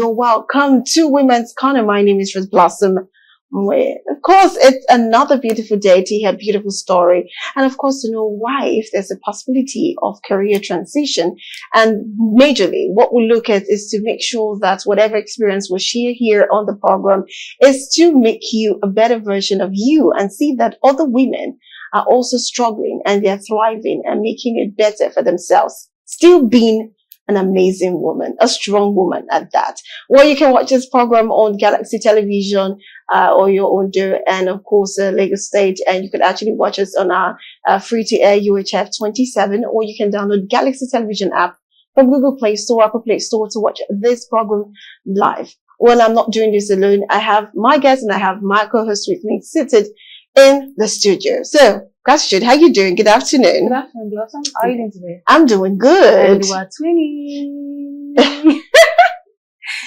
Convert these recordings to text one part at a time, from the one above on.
you're welcome to Women's Corner. My name is Rose Blossom. Of course, it's another beautiful day to hear a beautiful story. And of course, to know why, if there's a possibility of career transition. And majorly, what we look at is to make sure that whatever experience we share here on the program is to make you a better version of you and see that other women are also struggling and they're thriving and making it better for themselves. Still being an amazing woman, a strong woman at that. Well, you can watch this program on Galaxy Television or your own do, and of course Lagos State, and you could actually watch us on our free-to-air UHF 27, or you can download Galaxy Television app from Google Play Store, Apple Play Store to watch this program live. Well, I'm not doing this alone. I have my guest and I have my co-host with me seated in the studio. So, Gratitude, how you doing? Good afternoon. Good afternoon, Blossom. How are you doing today? I'm doing good. And we are twinning.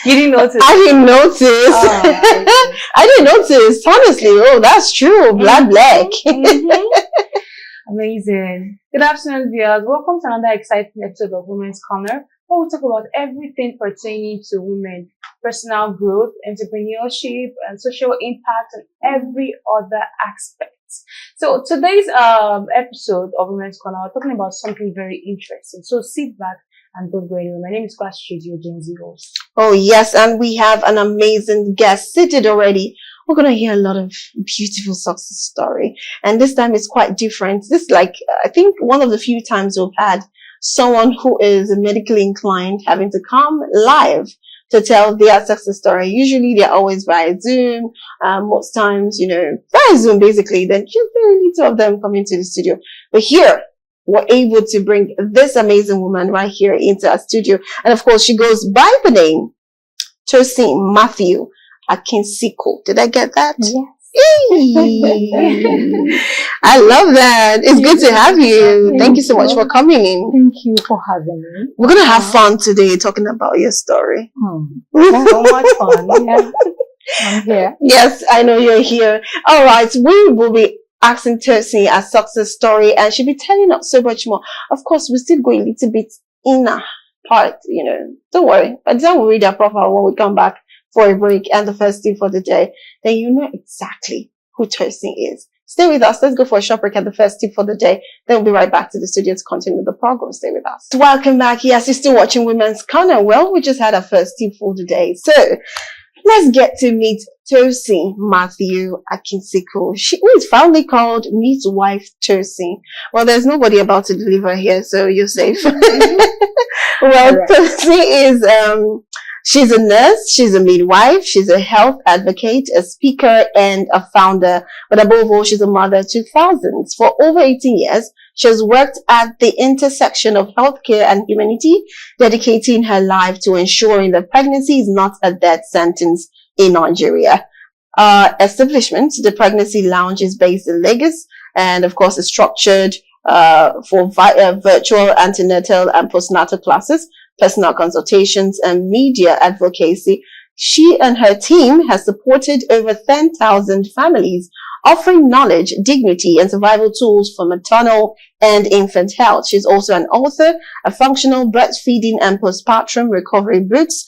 You didn't notice? I didn't notice. Oh, I didn't notice. Honestly, oh, that's true. Black. Amazing. Good afternoon, viewers. Welcome to another exciting episode of Women's Corner, where we talk about everything pertaining to women, personal growth, entrepreneurship, and social impact, and every other aspect. So today's episode of Women's Corner, we're talking about something very interesting. So sit back and don't go anywhere. My name is Gratitude, your Gen Z host. Oh yes, and we have an amazing guest seated already. We're going to hear a lot of beautiful success story. And this time it's quite different. This is like, I think one of the few times we've had someone who is medically inclined having to come live to tell their success story. Usually they're always via Zoom. Most times, via Zoom basically. Then just very little of them come into the studio. But here, we're able to bring this amazing woman right here into our studio. And of course, she goes by the name Tosin Matthew Akinsiku. Did I get that? Yes. I love that. It's good to have you. Thank you so much for coming in. Thank you for having me. We're going to have fun today talking about your story. So much fun. Yeah. I'm here. Yes, I know you're here. All right. We will be asking Tosin a success story, and she'll be telling us so much more. Of course, we're still going a little bit inner part, Don't worry. By the time we read our profile when we come back for a break and the first tip for the day, then you know exactly who Tosin is. Stay with us. Let's go for a short break at the first tip for the day. Then we'll be right back to the studio to continue the program. Stay with us. Welcome back. Yes, you're still watching Women's Corner. Well, we just had our first tip for the day. So let's get to meet Tosin Matthew Akinsiku. She is fondly called Midwife Tosin. Well, there's nobody about to deliver here, so you're safe. Well, right. Tosin is, she's a nurse, she's a midwife, she's a health advocate, a speaker, and a founder. But above all, she's a mother to thousands. For over 18 years, she has worked at the intersection of healthcare and humanity, dedicating her life to ensuring that pregnancy is not a death sentence in Nigeria. Establishment, the Pregnancy Lounge, is based in Lagos, and of course is structured for virtual antenatal and postnatal classes, personal consultations, and media advocacy. She and her team has supported over 10,000 families, offering knowledge, dignity, and survival tools for maternal and infant health. She's also an author of functional breastfeeding and postpartum recovery books.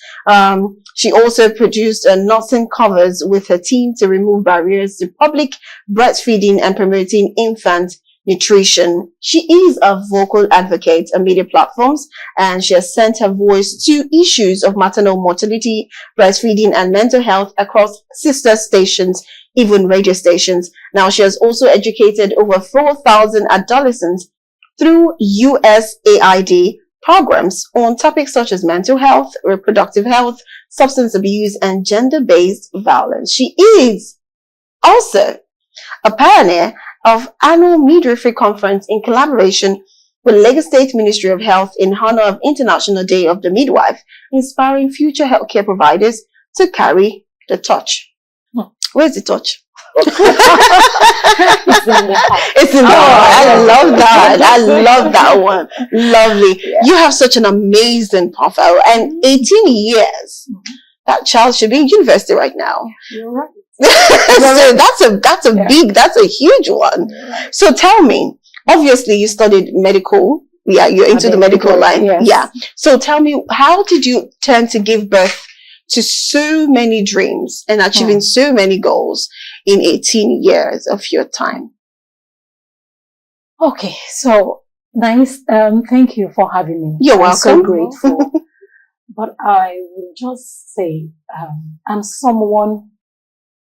She also produced nursing covers with her team to remove barriers to public breastfeeding and promoting infant nutrition. She is a vocal advocate on media platforms, and she has sent her voice to issues of maternal mortality, breastfeeding, and mental health across sister stations, even radio stations. Now, she has also educated over 4,000 adolescents through USAID programs on topics such as mental health, reproductive health, substance abuse, and gender-based violence. She is also a pioneer of annual midwifery conference in collaboration with Lagos State Ministry of Health in honor of International Day of the Midwife, inspiring future healthcare providers to carry the torch. Where's the torch? It's in the heart. I love that. I love that one. Lovely. Yeah. You have such an amazing profile, and 18 years. That child should be in university right now. You're right. So that's a huge one. So tell me, obviously you studied medical. Yeah, you're into the medical line. Yes. Yeah. So tell me, how did you turn to give birth to so many dreams and achieving so many goals in 18 years of your time? Okay, so nice. Thank you for having me. You're I'm so welcome. grateful. But I will just say, I'm someone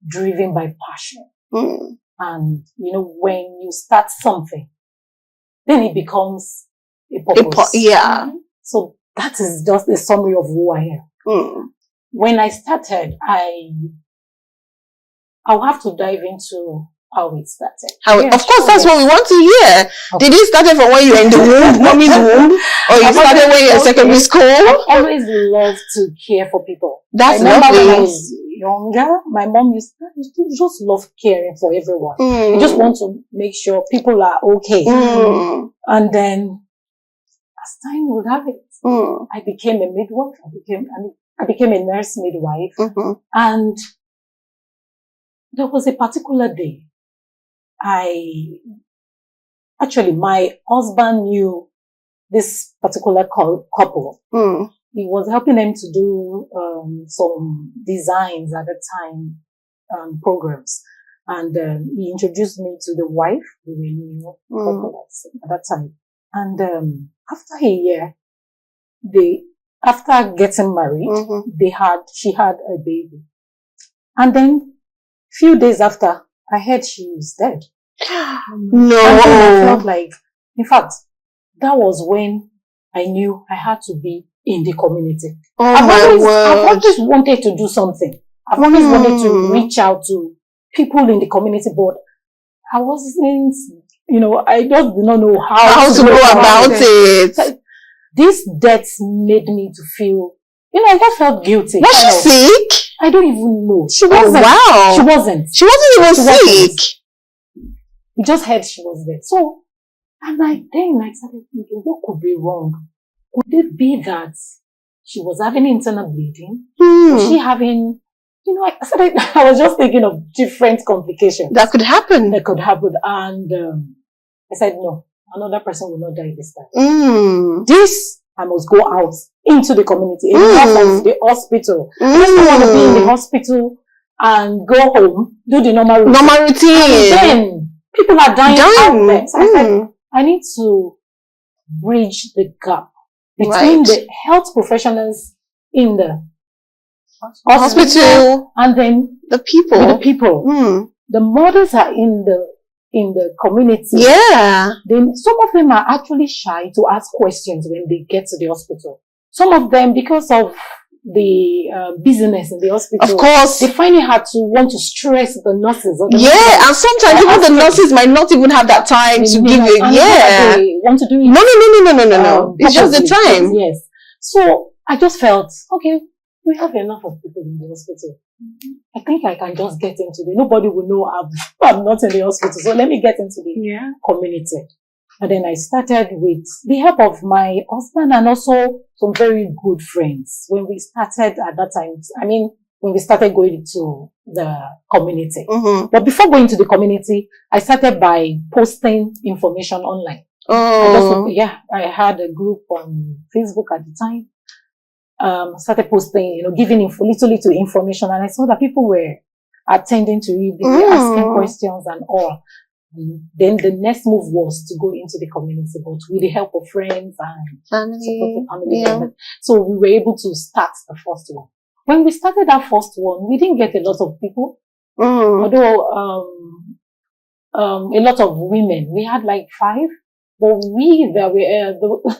driven by passion. And, when you start something, then it becomes a purpose. Yeah. So that is just a summary of who I am. When I started, I'll have to dive into how it started. Of course, that's what we want to hear. Okay. Did it start from when you were in the womb, mommy's womb, or you started when you were in secondary school? I always loved to care for people. That's lovely. When I was younger, my mom used to just love caring for everyone. You just want to make sure people are okay. And then, as time would have it, I became a midwife. I became a nurse midwife. And there was a particular day. My husband knew this particular couple. He was helping them to do some designs at the time, programs. And he introduced me to the wife. We were new couple at that time. And after a year, after getting married, she had a baby. And then few days after, I heard she is dead. No. And then I felt like, in fact, that was when I knew I had to be in the community. I've always wanted to do something. I've always wanted to reach out to people in the community, but I wasn't, I just did not know how to go about it. So, this death made me to feel, I just felt guilty. Was she sick? I don't even know. She wasn't. Wow. She wasn't. She wasn't even sick. We just heard she was dead. So, and I started thinking, what could be wrong? Could it be that she was having internal bleeding? Was she having, I was just thinking of different complications. That could happen. And I said, no, another person will not die this time. This, I must go out into the community, enough of the hospital. I just don't want to be in the hospital and go home, do the normal routine. And then people are dying out there. So I said, I need to bridge the gap between the health professionals in the hospital and then the people. The mothers are in the community. Yeah. Then some of them are actually shy to ask questions when they get to the hospital. Some of them, because of the business in the hospital, of course, they find it hard to want to stress the nurses. And sometimes even the nurses might not even have that time to give you. They want to do it. No. It's just the time. Yes. So I just felt, okay, we have enough of people in the hospital. I think I can just get into nobody will know I'm not in the hospital. So let me get into the community. And then I started with the help of my husband and also some very good friends. When we started at that time, when we started going to the community. But before going to the community, I started by posting information online. I had a group on Facebook at the time. Started posting, giving little information, and I saw that people were attending to it, they were asking questions and all. And then the next move was to go into the community, but with the help of friends and family. So we were able to start the first one. When we started that first one, we didn't get a lot of people, although a lot of women. We had like 5, but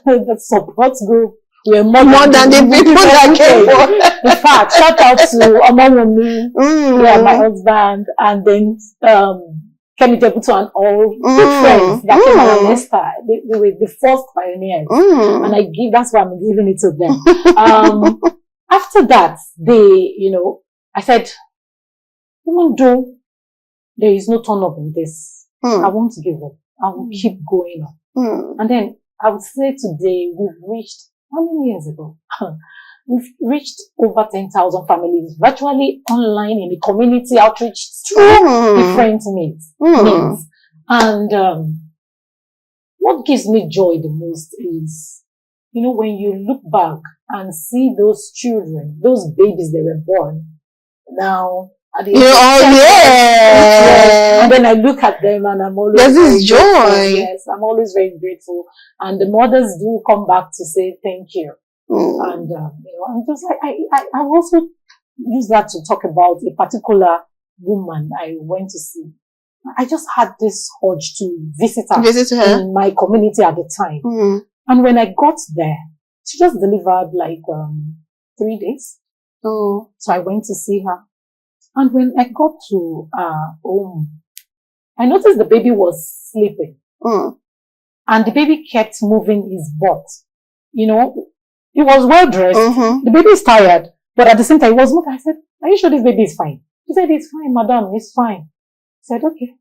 the support group. We're more than the people that came. In fact, shout out to Omawumi, my husband, and then Kemi Debuto and all good friends that came and Esther. They were the first pioneers, and that's why I'm giving it to them. After that, I said, even though there is no turn up in this, I won't give up. I will keep going on. And then I would say today we've reached. How many years ago? We've reached over 10,000 families virtually online in the community outreach through different means. And what gives me joy the most is, when you look back and see those children, those babies they were born. Now, at the and then I look at them and I'm always there's this joy. Yes, I'm always very grateful. And the mothers do come back to say thank you. And, I'm just like, I also use that to talk about a particular woman I went to see. I just had this urge to visit her in my community at the time. And when I got there, she just delivered like 3 days. So I went to see her. And when I got to home, I noticed the baby was sleeping. And the baby kept moving his butt. You know, he was well dressed. The baby is tired. But at the same time, he was moving. I said, are you sure this baby is fine? She said, it's fine, madam, it's fine. I said, okay.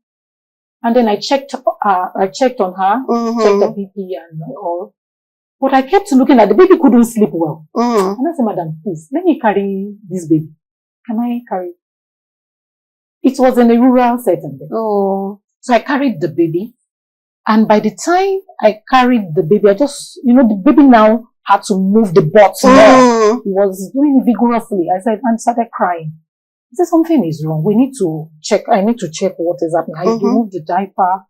And then I checked on her, checked the BP and all. But I kept looking at the baby couldn't sleep well. And I said, madam, please, let me carry this baby. Can I carry? It was in a rural setting. So I carried the baby. And by the time I carried the baby, I just, the baby now had to move the butt more. He was doing it vigorously. I said, and started crying. I said, something is wrong. We need to check. I need to check what is happening. I removed the diaper.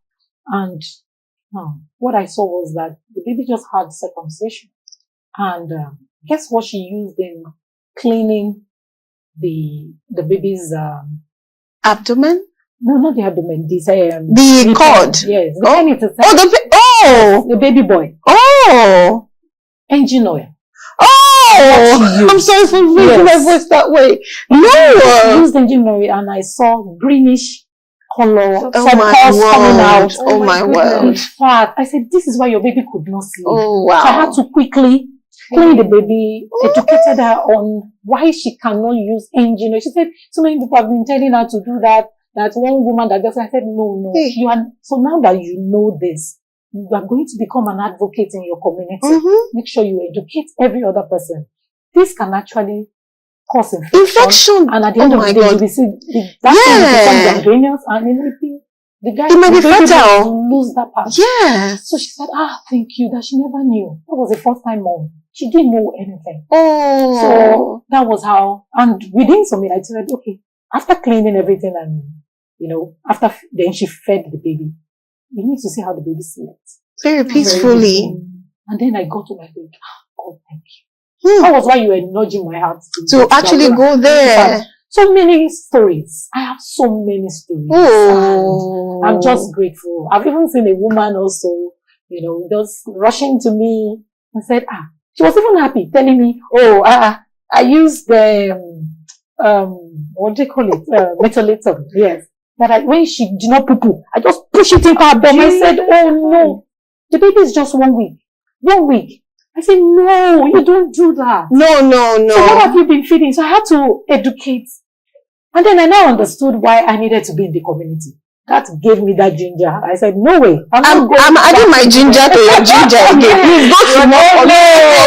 And what I saw was that the baby just had circumcision. And guess what she used in cleaning the baby's abdomen? No, not the abdomen. The cord. Yes. The baby boy. Engine oil. I'm sorry for making my voice that way. I used engine oil and I saw greenish color. Coming out. Oh my word. In fact, I said, this is why your baby could not sleep. Oh wow. So I had to quickly clean the baby, educated her on why she cannot use engine oil. She said, so many people have been telling her to do that. That one woman that just, I said, no. So now that you know this, you are going to become an advocate in your community. Make sure you educate every other person. This can actually cause infection. And at the end of the day, you will see that will become gangrenious and it might be fatal. Lose that part. So she said, thank you, that she never knew. That was the first time mom. She didn't know anything. So that was how, and within some minutes, I said, okay, after cleaning everything and, after then she fed the baby, you need to see how the baby slept. Very peacefully. And then I got to my bed. God, thank you. That was why you were nudging my heart to actually go there. So many stories. I have so many stories. I'm just grateful. I've even seen a woman also, just rushing to me and said, she was even happy, telling me, I used the, what do you call it? Methylator. Yes. That when she did not poo-poo, I just push it into her bum. I said, oh no, the baby is just 1 week. 1 week. I said, no, you don't do that. No. So what have you been feeding? So I had to educate. And then I now understood why I needed to be in the community. That gave me that ginger. I said, no way. I'm adding my ginger to your ginger again.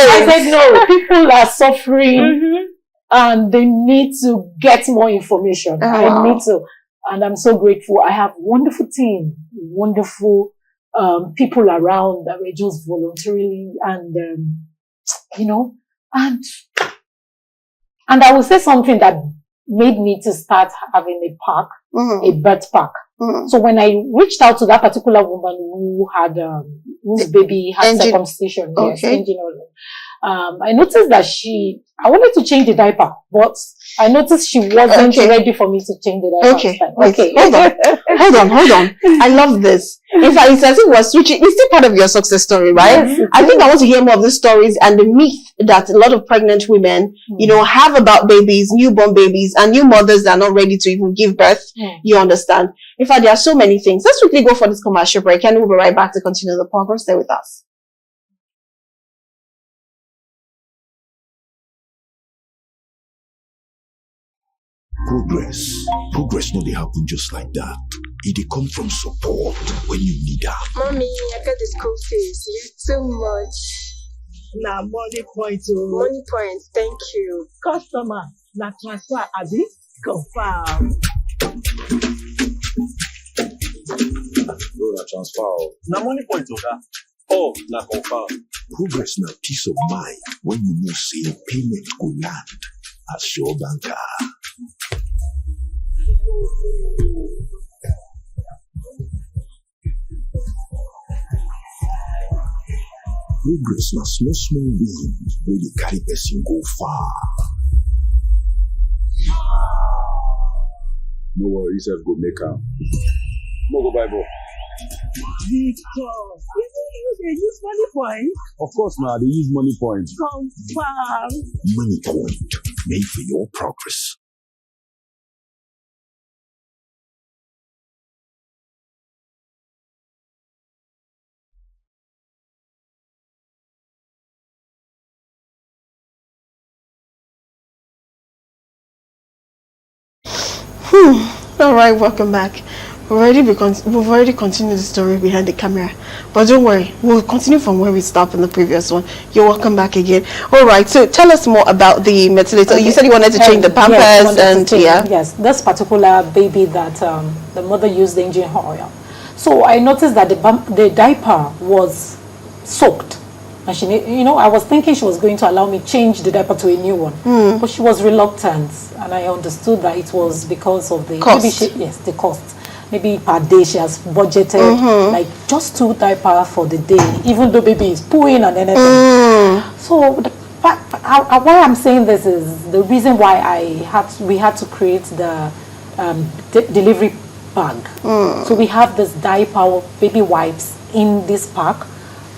I said, no, people are suffering and they need to get more information. I need to. And I'm so grateful. I have wonderful team, wonderful people around that were just voluntarily and, and I will say something that made me to start having a park, a birth park. So when I reached out to that particular woman who had, whose baby had circumcision, I noticed that I wanted to change the diaper, but I noticed she wasn't ready for me to change the diaper. Okay. Hold on. I love this. In fact, it's as if we're switching. It's still part of your success story, right? Yes, I think I want to hear more of the stories and the myth that a lot of pregnant women, have about babies, newborn babies, and new mothers that are not ready to even give birth. You understand? In fact, there are so many things. Let's quickly go for this commercial break and we'll be right back to continue the program. Stay with us. Progress no dey happen just like that. It come from support when you need her. Mommy, I got the school fees. You too much. Na money point. Money point, thank you. Customer, na transfer abi? Confirm. Bro, na transfer. Na money point, Oga. Oh, na confirm. Progress na peace of mind when you know say payment go land as your banker. Progress na small win wey dey carry person go far. No worry, yourself go make am. No go buy ball. Victor, you use money point? Of course, now they use money points. Confirm. Money point made for your progress. All right, welcome back. We've already continued the story behind the camera, but don't worry, we'll continue from where we stopped in the previous one. You're welcome back again. All right, so tell us more about the methylator. Okay. You said you wanted to change the pampers, yes, yes, this particular baby that the mother used the engine oil. So I noticed that the diaper was soaked. And she, I was thinking she was going to allow me change the diaper to a new one, but she was reluctant, and I understood that it was because of the cost. The cost. Maybe per day she has budgeted like just 2 diapers for the day, even though baby is pooing and anything. So why I'm saying this is the reason why we had to create the delivery bag. So we have this diaper, baby wipes in this pack.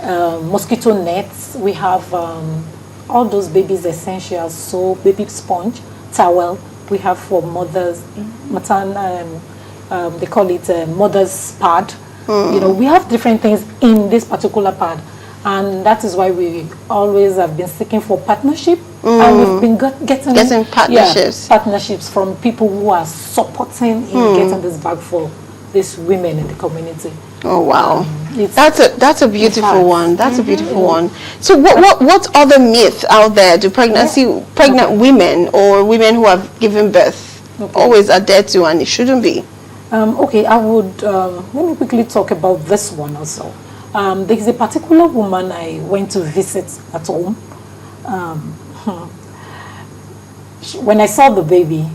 Mosquito nets, we have all those babies essentials, so baby sponge, towel, we have for mothers, maternal, they call it mother's pad. We have different things in this particular pad, and that is why we always have been seeking for partnership, and we've been getting partnerships from people who are supporting in getting this bag for these women in the community. Oh wow, that's a beautiful one. That's a beautiful one. So what other myths out there do pregnant women or women who have given birth always adhere to, and it shouldn't be? Okay, I would let me quickly talk about this one also. There is a particular woman I went to visit at home. When I saw the baby,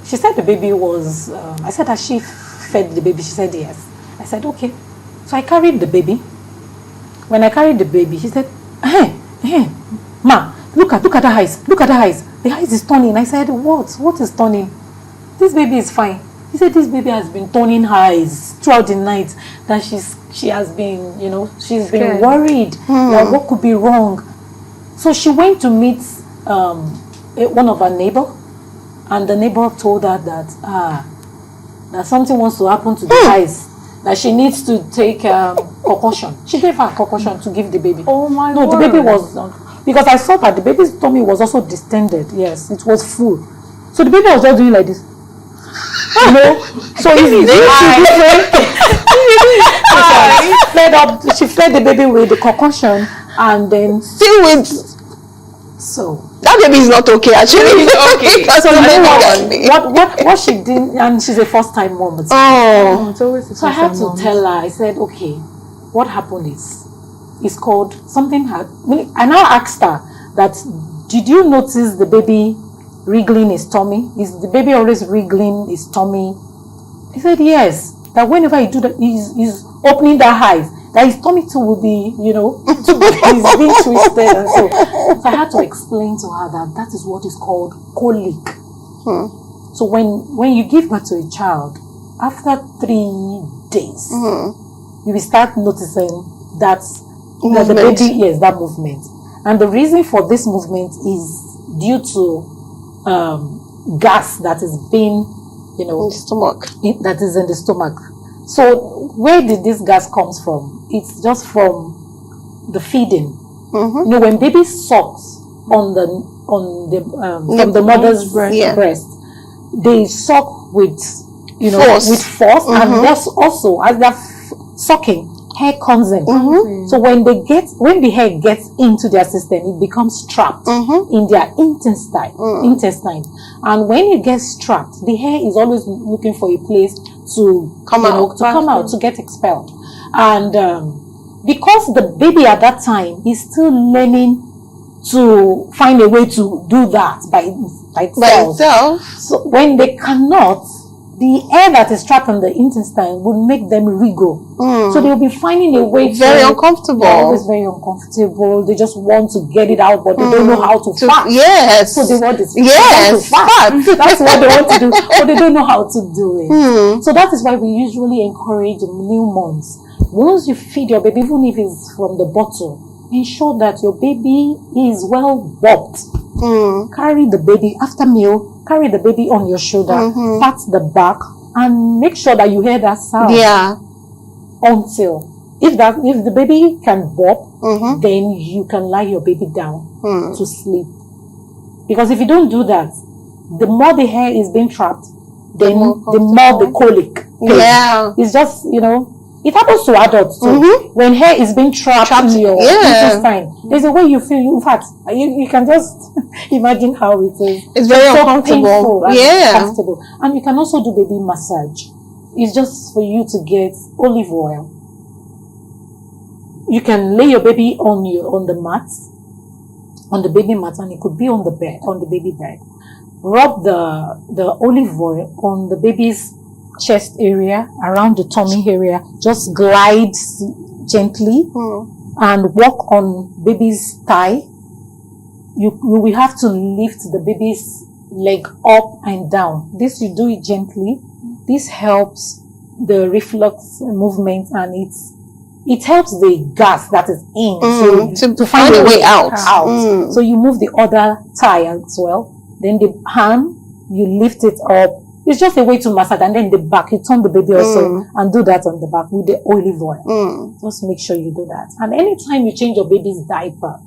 she said the baby was. I said, has she fed the baby? She said yes. I said, okay. So I carried the baby. When I carried the baby, she said, hey, ma, look at the eyes. Look at the eyes. The eyes is turning. I said, what? What is turning? This baby is fine. He said, this baby has been turning eyes throughout the night. That she has been, she's been worried. Like, what could be wrong? So she went to meet one of her neighbors. And the neighbor told her that something wants to happen to the eyes, that she needs to take concussion. She gave her concussion to give the baby. Oh my God. No, the baby was, because I saw that the baby's tummy was also distended. Yes, it was full. So the baby was just doing like this. So she fed the baby with the concussion, and then still with. So that baby is not okay actually. Okay. So what she did, and she's a first time mom. It's always so I had to tell her. I said, okay, what happened is, it's called something. I now asked her that, did you notice the baby wriggling his tummy? Is the baby always wriggling his tummy? He said yes. That whenever he do that, he's opening the eyes. That his tummy too will be, he's being twisted, and so I had to explain to her that is what is called colic. So when you give birth to a child, after 3 days, you will start noticing that the baby, that movement. And the reason for this movement is due to gas that is being, in the stomach. That is in the stomach. So where did this gas comes from? It's just from the feeding. When baby sucks from the mother's breast, they suck with force, and that's also as they're sucking, hair comes in. So when the hair gets into their system, it becomes trapped in their intestine. And when it gets trapped, the hair is always looking for a place to come out, to get expelled. And because the baby at that time is still learning to find a way to do that by itself. So when they cannot, the air that is trapped in the intestine will make them wriggle. So they'll be finding a way very uncomfortable. They're always very uncomfortable. They just want to get it out, but they don't know how to fart. Yes. So they want to Yes. fart. That's what they want to do, but they don't know how to do it. So that is why we usually encourage new moms. Once you feed your baby, even if it's from the bottle, ensure that your baby is well bobbed. Carry the baby after meal. Carry the baby on your shoulder, pat the back, and make sure that you hear that sound. Yeah. Until if the baby can bob, then you can lie your baby down to sleep. Because if you don't do that, the more the hair is being trapped, then the more the colic. Yeah. It's just, it happens to adults too. When hair is being trapped in your intestine, there's a way you feel. In fact, you can just imagine how it is. It's very so uncomfortable. And yeah. uncomfortable. And you can also do baby massage. It's just for you to get olive oil. You can lay your baby on the mat, on the baby mat, and it could be on the bed, on the baby bed. Rub the olive oil on the baby's chest area, around the tummy area. Just glide gently and walk on baby's thigh. You will have to lift the baby's leg up and down. This you do it gently. This helps the reflux movement, and it helps the gas that is in to find a way out. So you move the other thigh as well. Then the hand, you lift it up. It's just a way to massage, and then the back, you turn the baby also and do that on the back with the olive oil. Just make sure you do that. And anytime you change your baby's diaper,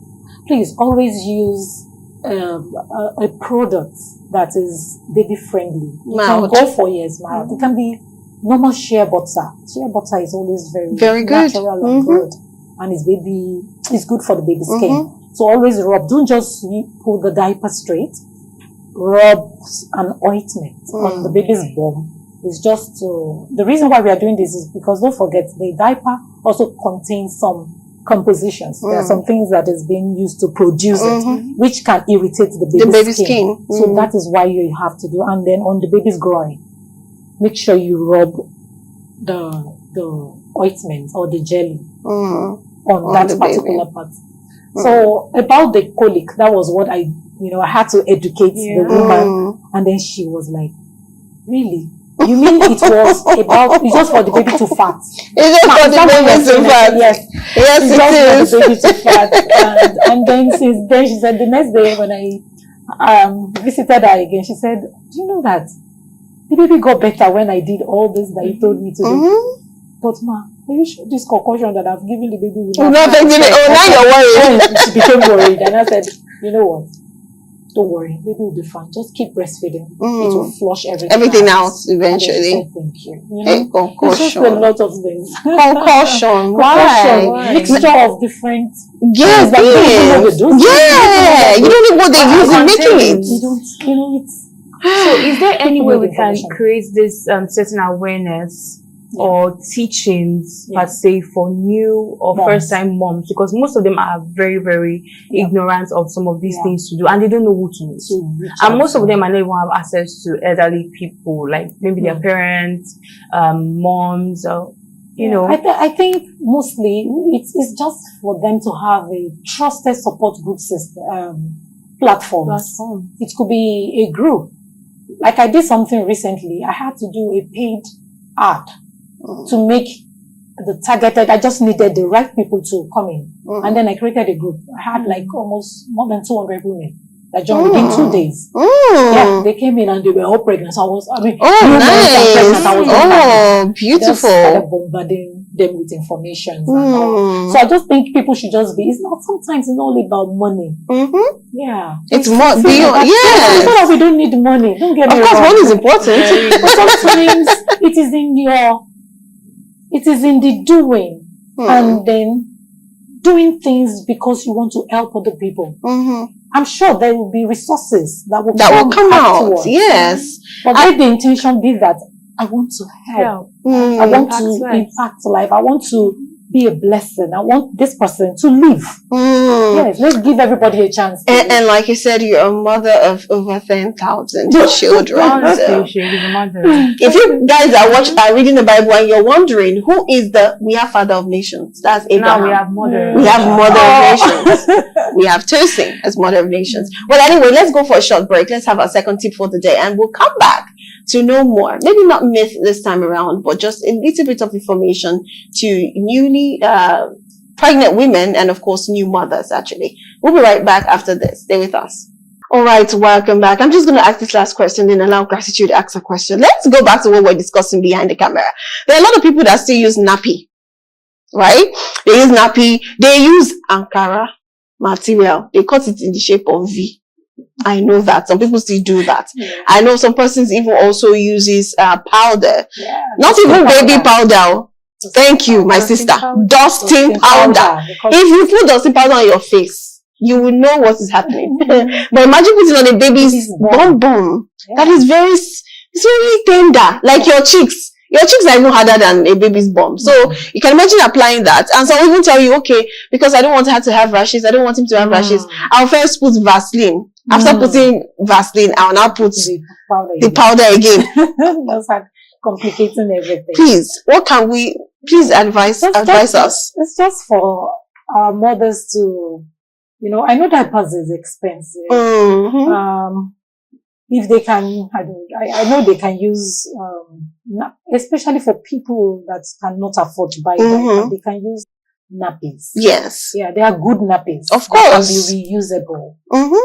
please always use a product that is baby friendly. You can go for years mild. It can be normal shea butter. Shea butter is always very good, natural and good, and it's good for the baby's skin. So always rub. Don't just pull the diaper straight. Rub an ointment on the baby's bum. It's just the reason why we are doing this is because don't forget the diaper also contains some compositions. There are some things that is being used to produce it, which can irritate the baby's skin. So that is why you have to do. And then on the baby's groin, make sure you rub the ointment or the jelly on that particular part. So about the colic, that was what I had to educate the woman, and then she was like, "Really? You mean it was just for the baby to fart? It's just for the baby to fart? Yes, it is. For the baby to fart." And then since then, she said the next day when I visited her again, she said, "Do you know that the baby got better when I did all this that you told me to do?" But ma, are you sure this concussion that I've given the baby will not affect it? Oh, now you're worried. She became worried, and I said, "You know what? Don't worry, baby will be fine. Just keep breastfeeding. It will flush everything out eventually." Thank you. Concussion. It's just a lot of things. Concussion. Why? Mixture of different. Yes, you don't know what they use in making it. You don't. It's. So, is there any way we can create this certain awareness or teachings per se for new or first-time moms, because most of them are very, very ignorant of some of these things to do, and they don't know who to meet. And most of them are not even have access to elderly people, like maybe their parents, moms, or I think mostly it's just for them to have a trusted support group system, platform. It could be a group. Like I did something recently. I had to do a paid ad to make the targeted. I just needed the right people to come in. And then I created a group. I had like almost more than 200 women that joined within 2 days. Yeah, they came in and they were all pregnant. So nice. Beautiful. Just started bombarding them with information. And all. So I just think people should just be, sometimes it's not only about money. Yeah. It's more beyond. Yeah. It's not that we don't need money. Don't get me wrong. Of course, money is important. But sometimes it is in the doing. And then doing things because you want to help other people. I'm sure there will be resources that will come out. Yes. But let the intention be that I want to help. I want to impact life. I want to be a blessing. I want this person to live. Yes, let's give everybody a chance. And like you said, you're a mother of over 10,000 children. Honestly, she is a mother. If you guys are reading the Bible and you're wondering who is we have father of nations. That's Abraham. Now we have mother. We have mother of nations. We have Tosin as mother of nations. Well, anyway, let's go for a short break. Let's have our second tip for the day, and we'll come back to know more. Maybe not myth this time around, but just a little bit of information to newly pregnant women and, of course, new mothers, actually. We'll be right back after this. Stay with us. All right, welcome back. I'm just going to ask this last question, then allow Gratitude to ask a question. Let's go back to what we're discussing behind the camera. There are a lot of people that still use nappy, right? They use nappy. They use Ankara material. They cut it in the shape of V. I know that. Some people still do that. Yeah. I know some persons even also uses powder. Yeah, not even baby powder. Thank you, my sister. Dusting powder. If you put dusting powder on your face, you will know what is happening. But imagine putting on a baby's bum. Yeah. That is it's very tender. Like your cheeks. Your cheeks are even harder than a baby's bum. So you can imagine applying that. And some even tell you, okay, because I don't want her to have rashes, I don't want him to have rashes, I'll first put Vaseline. After putting Vaseline, I'll now put the powder again. That's like complicating everything. Please, what can we advise us? It's just for our mothers to, I know diapers is expensive. If they can, I know they can use, especially for people that cannot afford to buy diapers, they can use nappies. Yes. Yeah, they are good nappies. Of course. That can be reusable.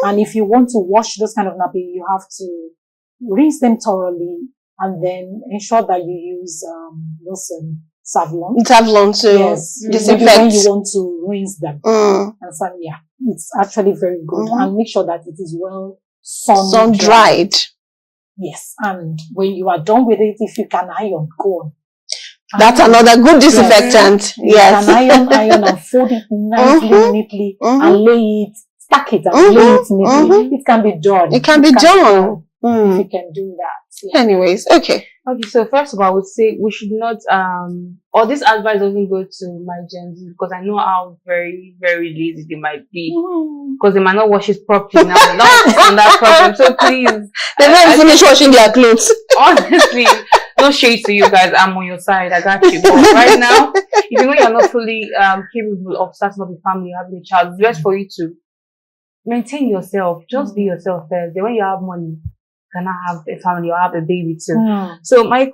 And if you want to wash those kind of nappies, you have to rinse them thoroughly and then ensure that you use Savlon. Savlon to disinfect. When you want to rinse them. And so, yeah, it's actually very good. And make sure that it is well sun dried. Yes. And when you are done with it, if you can iron, go on. That's another good disinfectant. Yes. You can iron and fold it nicely, neatly, and lay it, stack it and lay it neatly. It can be done. It can be done. If you can do that. Yeah. Anyways, okay. Okay, so first of all, I would say we should not, or this advice doesn't go to my Gen Z because I know how very, very lazy they might be because they might not wash it properly now. Not on that problem. So please. They've not finished washing their clothes. Honestly, no shade to you guys. I'm on your side. I got you. But right now, if you know you're not fully capable of starting up a family, having a child, it's best for you to maintain yourself. Just be yourself first. Then when you have money, you cannot have a family or have a baby too. So my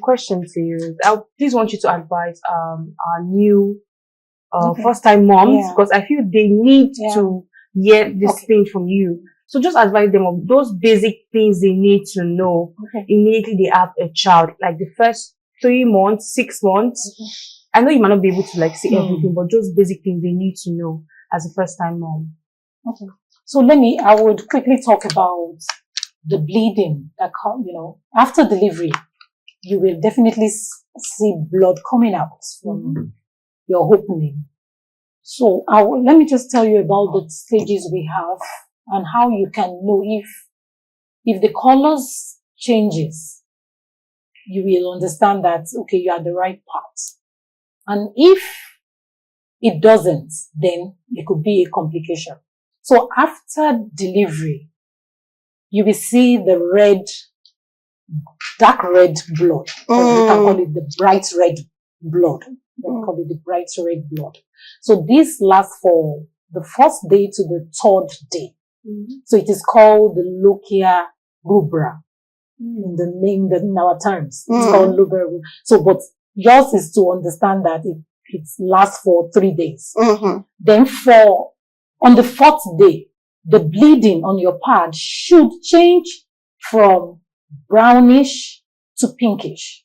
question to you is, I please want you to advise our new first time moms because I feel they need to hear this thing from you. So just advise them of those basic things they need to know immediately they have a child, like the first 3 months, 6 months. I know you might not be able to see everything, but just basic things they need to know as a first time mom. Okay. So I would quickly talk about the bleeding that after delivery, you will definitely see blood coming out from your opening. So let me just tell you about the stages we have and how you can know if the colors changes, you will understand that, okay, you are the right part. And if it doesn't, then it could be a complication. So after delivery, you will see the dark red blood. You can call it the bright red blood. You can call it the bright red blood. So this lasts for the first day to the 3rd day. So it is called the lochia rubra in the name, in our terms. It's called lochia rubra. So, but yours is to understand that it lasts for 3 days. Then on the 4th day, the bleeding on your pad should change from brownish to pinkish.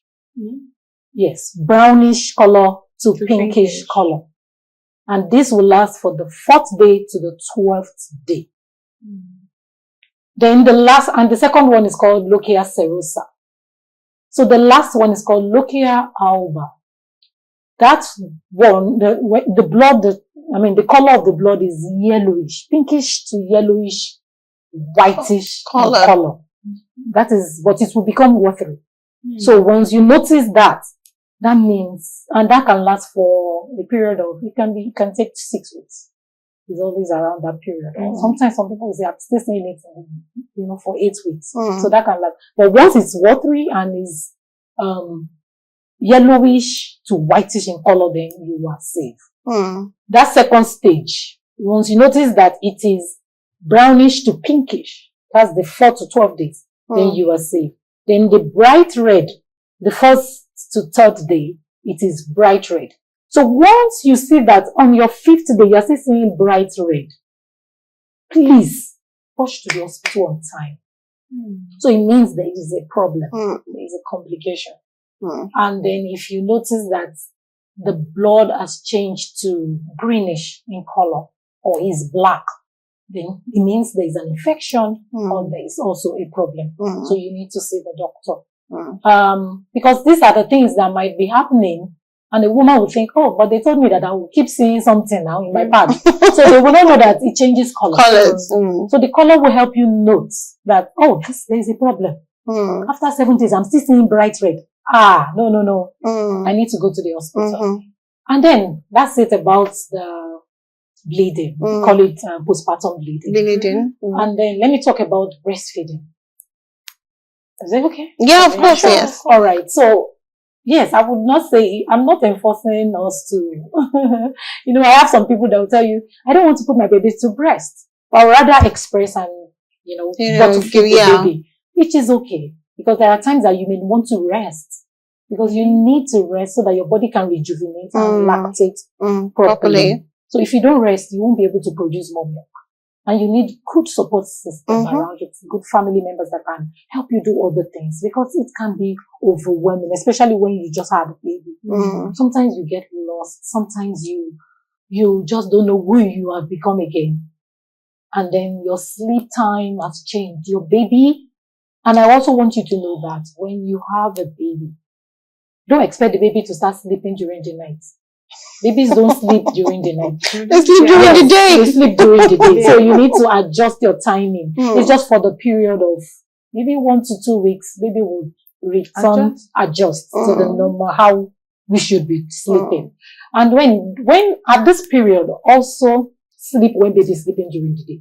Yes, brownish color to pinkish color. And this will last for the 4th day to the 12th day. Then the second one is called lochia serosa. So the last one is called lochia alba. That one, the blood, the color of the blood is yellowish, pinkish to yellowish, whitish color. That is, but it will become watery. So once you notice that that means, and that can last for a period of, it can take 6 weeks. It's always around that period. Or sometimes some people say, I'm still saying it, for 8 weeks. So that can last. But once it's watery and is, yellowish to whitish in color, then you are safe. That second stage, once you notice that it is brownish to pinkish, that's the 4 to 12 days, then you are safe. Then the bright red, the 1st to 3rd day, it is bright red. So once you see that on your 5th day, you're still seeing bright red, please rush to the hospital on time. So it means there is a problem. There is a complication. And then if you notice that the blood has changed to greenish in color or is black, then it means there is an infection or there is also a problem. So you need to see the doctor. Because these are the things that might be happening, and the woman will think, oh, but they told me that I will keep seeing something now in my pad. So they will not know that it changes color. So the color will help you note that, oh, there is a problem. After 7 days, I'm still seeing bright red. No. I need to go to the hospital. And then that's it about the bleeding. We call it postpartum bleeding. And then let me talk about breastfeeding. Is it okay? Yeah, of course, yes. All right. So, yes, I would not say, I'm not enforcing us to, I have some people that will tell you, I don't want to put my baby to breast, but rather express and, not to feed the baby, which is okay. Because there are times that you may want to rest. Because you need to rest so that your body can rejuvenate and lactate properly. So if you don't rest, you won't be able to produce more milk. And you need good support system around you, good family members that can help you do other things. Because it can be overwhelming, especially when you just had a baby. Sometimes you get lost. Sometimes you just don't know who you have become again. And then your sleep time has changed. Your baby. And I also want you to know that when you have a baby, don't expect the baby to start sleeping during the night. Babies don't sleep during the night. They sleep during the day. They sleep during the day. So you need to adjust your timing. It's just for the period of maybe 1 to 2 weeks. Baby will return, adjust to the normal, how we should be sleeping. And when at this period, also sleep when baby is sleeping during the day.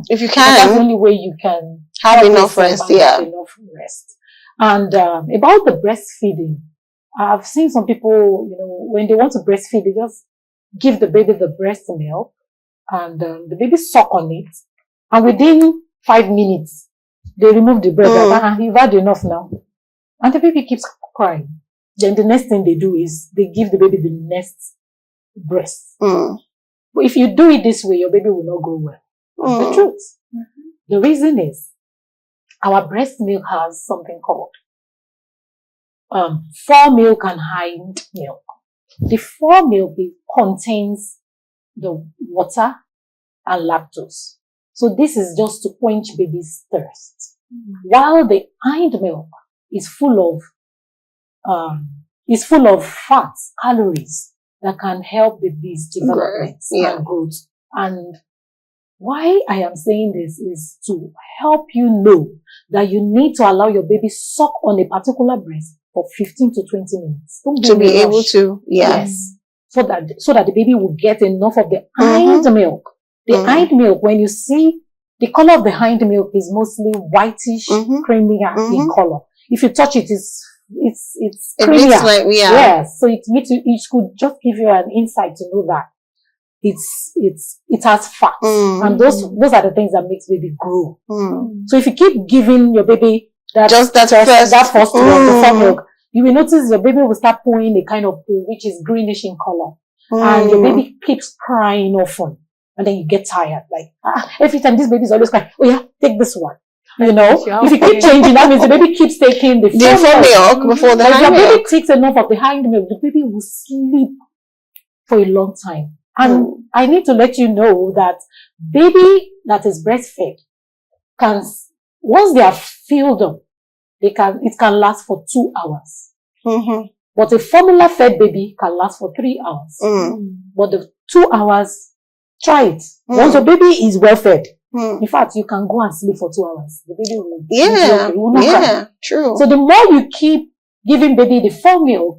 If you can. That's the only way you can have enough rest. Have enough rest. And about the breastfeeding, I've seen some people, when they want to breastfeed, they just give the baby the breast milk and the baby suck on it. And within 5 minutes, they remove the breast. You've had enough now. And the baby keeps crying. Then the next thing they do is they give the baby the next breast. But if you do it this way, your baby will not grow well. That's the truth. The reason is our breast milk has something called fore milk and hind milk. The fore milk contains the water and lactose. So this is just to quench baby's thirst. While the hind milk is full of fats, calories that can help baby's development and growth. And why I am saying this is to help you know that you need to allow your baby suck on a particular breast for 15 to 20 minutes. To be able to, yes. So that the baby will get enough of the hind milk. The hind milk, when you see, the color of the hind milk is mostly whitish, creamier in color. If you touch it, it's creamier. Yes. So it could just give you an insight to know that it has fat. And those are the things that makes baby grow. So if you keep giving your baby that first milk, the fore milk, you will notice your baby will start pouring a kind of poo, which is greenish in color. And your baby keeps crying often. And then you get tired. Like, every time this baby is always crying, oh yeah, take this one. If you keep changing, that means the baby keeps taking the fore milk before the hind milk. If your baby takes enough of the hind milk, the baby will sleep for a long time. And I need to let you know that baby that is breastfed once they are filled up, it can last for 2 hours. But a formula fed baby can last for 3 hours. But the 2 hours, try it. Once your baby is well fed, in fact, you can go and sleep for 2 hours. The baby will be okay. Will not cry. True. So the more you keep giving baby the fore milk,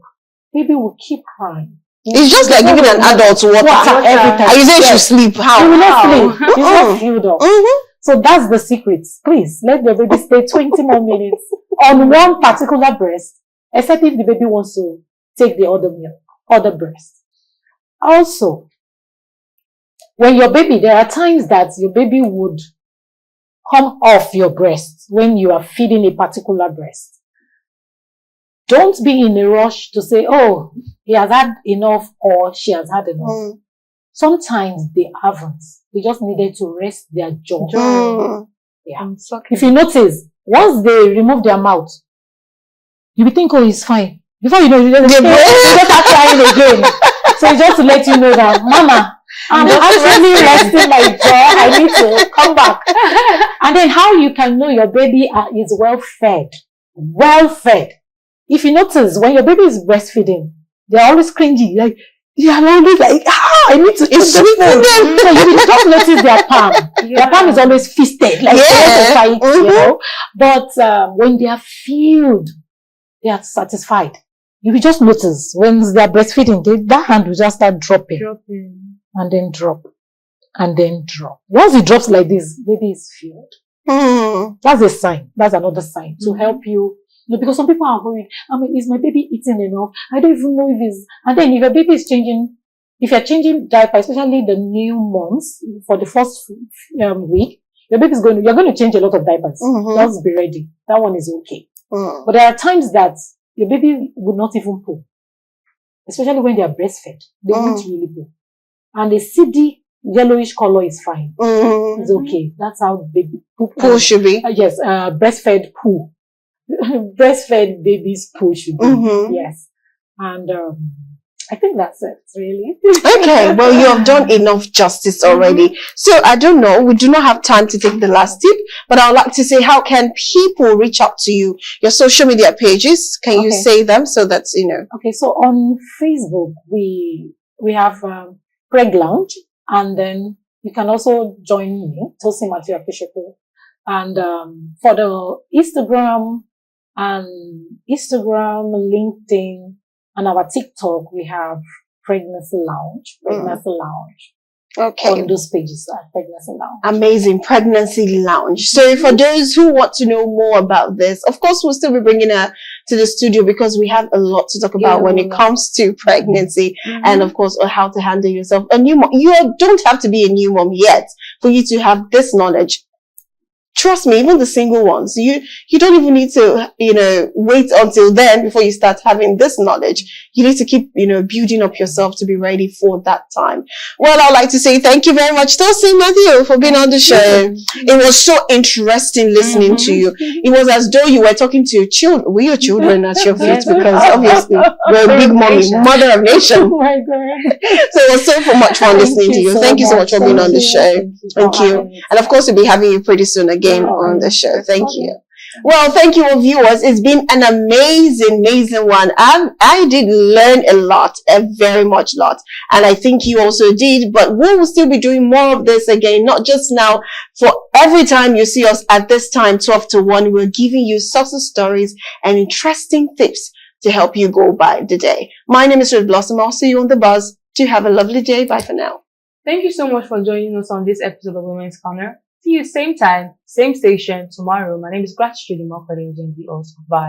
baby will keep crying. It's just like giving an adult water. Every time. And you say you should sleep. How? You will not How? sleep. She's not filled up. So that's the secret. Please let the baby stay 20 more minutes on one particular breast, except if the baby wants to take the other milk, other breast. Also, when your baby, there are times that your baby would come off your breast when you are feeding a particular breast. Don't be in a rush to say, oh, he has had enough or she has had enough. Sometimes they haven't. They just needed to rest their jaw. Yeah. If you notice, once they remove their mouth, you will think, oh, he's fine. Before you know, you just start crying again. So it's just to let you know that, Mama, I'm actually resting my jaw. I need to come back. And then how you can know your baby is well fed. Well fed. If you notice, when your baby is breastfeeding, they're always cringy. Like, they are always like, I need to eat the food. So you will just notice their palm. Their palm is always fisted. Like, they want to fight, you know. But when they are filled, they are satisfied. You will just notice when they are breastfeeding, that hand will just start dropping. And then drop. And then drop. Once it drops like this, baby is filled. That's a sign. That's another sign to help you. No, because some people are worried. I mean, is my baby eating enough? I don't even know if it's... And then if your baby is changing, if you're changing diaper, especially the new moms, for the first week, your baby's you're going to change a lot of diapers. Just be ready. That one is okay. But there are times that your baby would not even poo. Especially when they are breastfed. They won't really poo. And the seedy yellowish color is fine. It's okay. That's how baby poo should be. Yes, breastfed poo. Breastfed babies poo should be. Yes. And I think that's it, really. Okay, well, you have done enough justice already. So, I don't know, we do not have time to take the last tip, but I would like to say, how can people reach out to you? Your social media pages, can you say them so that, you know? Okay, so on Facebook, we have Preg Lounge, and then you can also join me, Tosin Akinsiku. And for the Instagram, LinkedIn, and our TikTok, we have Pregnancy Lounge. Okay. On those pages, Pregnancy Lounge. Amazing. Pregnancy Lounge. So for those who want to know more about this, of course, we'll still be bringing her to the studio because we have a lot to talk about when it comes to pregnancy and, of course, how to handle yourself. A new mom, you don't have to be a new mom yet for you to have this knowledge. Trust me, even the single ones, you don't even need to, wait until then before you start having this knowledge. You need to keep, building up yourself to be ready for that time. Well, I'd like to say thank you very much, Tosin Matthew, for being on the show. It was so interesting listening to you. It was as though you were talking to your children. Were your children at your feet? Because obviously we're a big mommy, mother of nation. Oh my God. So it was so much fun listening to you. Thank you so much for being on the show. Thank you. And of course, we'll be having you pretty soon again on the show. Thank you. Well, thank you, viewers. It's been an amazing one. I did learn a lot, a very much lot, and I think you also did. But we will still be doing more of this again, not just now. For every time you see us at this time, 12 to 1, we're giving you success stories and interesting tips to help you go by the day. My name is Red Blossom. I'll see you on the buzz. Do have a lovely day. Bye for now. Thank you so much for joining us on this episode of Women's Corner. See you same time, same station tomorrow. My name is Gratitude Imokade. Bye.